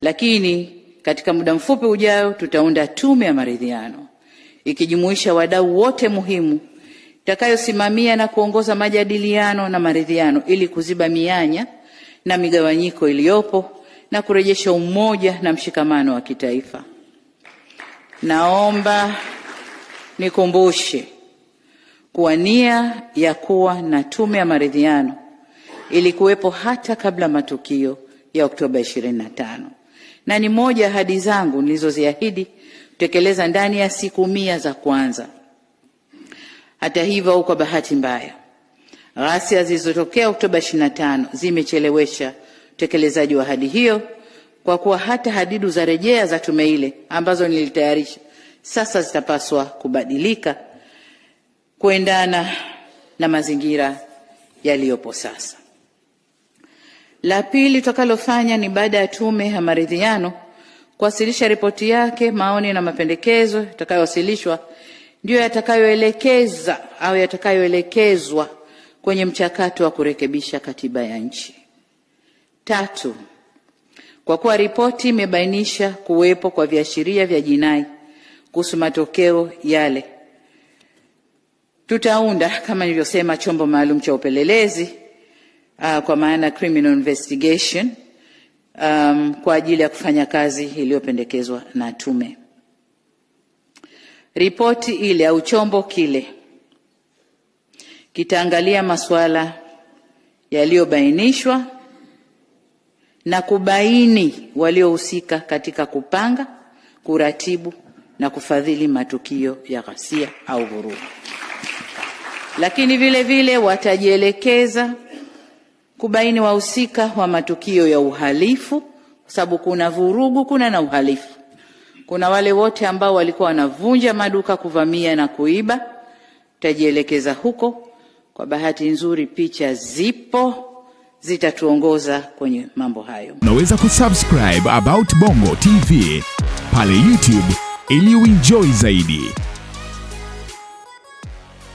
Lakini katika muda mfupi ujao tutaunda tume ya maridhiano ikijumuisha wadau wote muhimu itakayosimamia na kuongoza majadiliano na maridhiano ili kuziba mianya na migawanyiko iliyopo na kurejesha umoja na mshikamano wa kitaifa. Naomba nikumbushe kuwa nia ya kuwa na tume ya maridhiano ilikuwepo hata kabla matukio ya Oktoba 25 na ni moja ya ahadi zangu nilizoziahidi kutekeleza ndani ya siku 100 za kwanza. Hata hivyo, kwa bahati mbaya, ghasia zilizotokea Oktoba 25 zimechelewesha utekelezaji wa ahadi hiyo, kwa kuwa hata hadidu za rejea za tume ile ambazo nilitayarisha sasa zitapaswa kubadilika kuendana na mazingira yaliyopo sasa. La pili tutakalofanya ni baada ya tume ya maridhiano kuwasilisha ripoti yake, maoni na mapendekezo yatakayowasilishwa ndio yatakayoelekeza au yatakayoelekezwa kwenye mchakato wa kurekebisha katiba ya nchi. Tatu, kwa kuwa ripoti imebainisha kuwepo kwa viashiria vya jinai kuhusu matokeo yale, tutaunda kama nilivyosema chombo maalum cha upelelezi kwa maana criminal investigation kwa ajili ya kufanya kazi iliyopendekezwa na tume. Ripoti ile au chombo kile kitaangalia masuala yaliyobainishwa na kubaini waliohusika katika kupanga, kuratibu na kufadhili matukio ya ghasia au vurugu. Lakini vile vile watajielekeza kubaini wahusika wa matukio ya uhalifu, kwa sababu kuna vurugu, kuna na uhalifu. Kuna wale wote ambao walikuwa wanavunja maduka, kuvamia na kuiba, tutajielekeza huko. Kwa bahati nzuri picha zipo zitatuongoza kwenye mambo hayo. Unaweza kusubscribe About Bongo TV pale YouTube ili uenjoy zaidi.